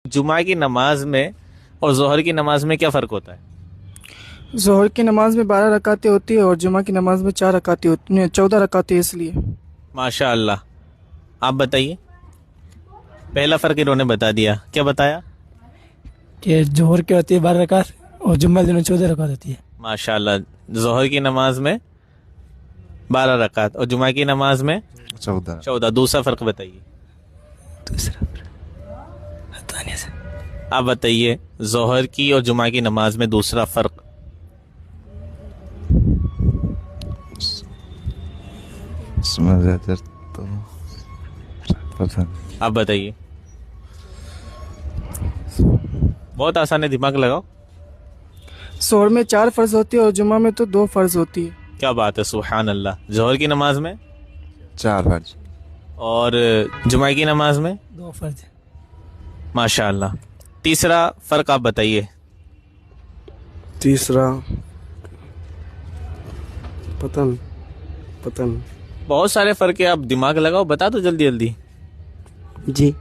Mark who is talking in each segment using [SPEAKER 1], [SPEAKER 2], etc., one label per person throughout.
[SPEAKER 1] जुमा की नमाज में और जोहर की नमाज में क्या फ़र्क होता है?
[SPEAKER 2] जोहर की नमाज में 12 रकातें होती है और जुमा की नमाज में 4 रकातें होती हैं, 14 रकातें इसलिए।
[SPEAKER 1] माशा अल्लाह। आप बताइए। पहला फ़र्क इन्होंने बता दिया, क्या बताया?
[SPEAKER 3] कि जोहर की होती है 12 रकात और जुम्मा के दिन 14 रकात होती है।
[SPEAKER 1] माशा अल्लाह। जोहर की नमाज में 12 रकात और जुमा की नमाज में 14। दूसरा फ़र्क बताइए।
[SPEAKER 3] दूसरा हताने से
[SPEAKER 1] आप बताइए जोहर की और जुमा की नमाज में दूसरा फ़र्क।
[SPEAKER 4] इसमें ज़्यादा तो पता नहीं।
[SPEAKER 1] आप बताइए। बहुत आसान है, दिमाग लगाओ।
[SPEAKER 2] जोहर में 4 फ़र्ज होती है और जुमा में तो 2 फ़र्ज होती है।
[SPEAKER 1] क्या बात है, सुभान अल्लाह। जोहर की नमाज में
[SPEAKER 4] 4 फर्ज
[SPEAKER 1] और जुमा की नमाज में
[SPEAKER 3] 2 फर्ज।
[SPEAKER 1] माशा अल्लाह। तीसरा फ़र्क आप बताइए।
[SPEAKER 5] तीसरा पता नहीं।
[SPEAKER 1] बहुत सारे फ़र्क है, आप दिमाग लगाओ, बता दो जल्दी जल्दी।
[SPEAKER 6] जी,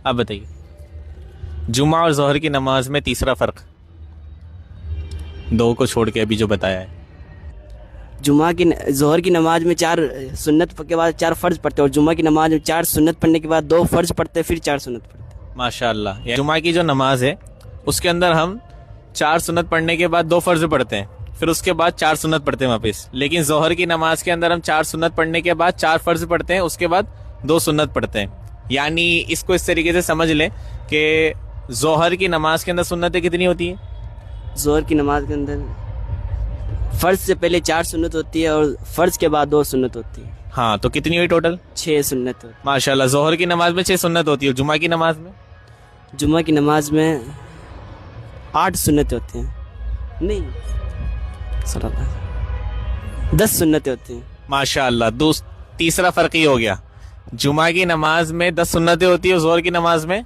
[SPEAKER 1] आप बताइए। जुमा और जोहर की नमाज में तीसरा फ़र्क, 2 को छोड़ के अभी जो बताया है।
[SPEAKER 6] जोहर की नमाज में 4 सुन्नत के बाद 4 फ़र्ज पढ़ते हैं और जुमा की नमाज में 4 सुन्नत पढ़ने के बाद 2 फ़र्ज पढ़ते हैं, फिर 4 सुन्नत पढ़ते हैं।
[SPEAKER 1] माशा अल्लाह। जुमा की जो नमाज है उसके अंदर हम 4 सुन्नत पढ़ने के बाद 2 फ़र्ज पढ़ते हैं, फिर उसके बाद 4 सुन्नत पढ़ते हैं वापस। लेकिन जोहर की नमाज के अंदर हम 4 सुन्नत पढ़ने के बाद 4 फ़र्ज पढ़ते हैं, उसके बाद 2 सुन्नत पढ़ते हैं। यानी इसको इस तरीके से समझ लें कि जोहर की नमाज के अंदर सुन्नतें कितनी होती हैं?
[SPEAKER 6] जोहर की नमाज के अंदर फ़र्ज से पहले 4 सुन्नत होती है और फ़र्ज के बाद 2 सुन्नत होती है।
[SPEAKER 1] हाँ, तो कितनी हुई टोटल?
[SPEAKER 6] 6 सुन्नत होती
[SPEAKER 1] माशाल्लाह। जोहर की नमाज में 6 सुन्नत होती है, जुमा की नमाज में?
[SPEAKER 6] है। जुमा की नमाज में 8 सुन्नत होती हैं, नहीं 10 सुन्नतें होती हैं।
[SPEAKER 1] माशाल्लाह। तीसरा फ़र्क ये हो गया, जुमा की नमाज में 10 सुन्नतें होती है और जोहर की नमाज में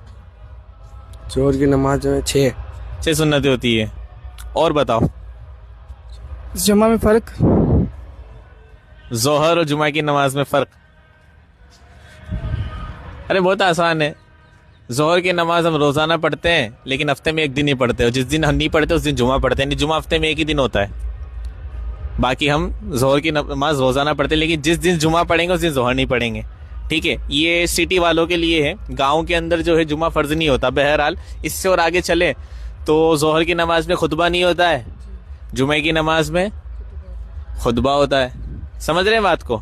[SPEAKER 5] जोहर की नमाज में 6
[SPEAKER 1] सुन्नतें होती है। और बताओ।
[SPEAKER 2] जुमा में फ़र्क,
[SPEAKER 1] जोहर और जुमा की नमाज में फ़र्क। अरे बहुत आसान है। जोहर की नमाज हम रोज़ाना पढ़ते हैं, लेकिन हफ्ते में एक दिन ही पढ़ते हैं, और जिस दिन हम नहीं पढ़ते उस दिन जुमा पढ़ते हैं। नहीं, जुमा हफ्ते में एक ही दिन होता है, बाकी हम जोहर की नमाज रोज़ाना पढ़ते हैं, लेकिन जिस दिन जुमा पढ़ेंगे उस दिन जोहर नहीं पढ़ेंगे। ठीक है, ये सिटी वालों के लिए है, गाँव के अंदर जो है जुमा फ़र्ज नहीं होता। बहरहाल इससे और आगे चले तो जोहर की नमाज में खुतबा नहीं होता है, जुमे की नमाज में खुतबा होता है। समझ रहे हैं बात को?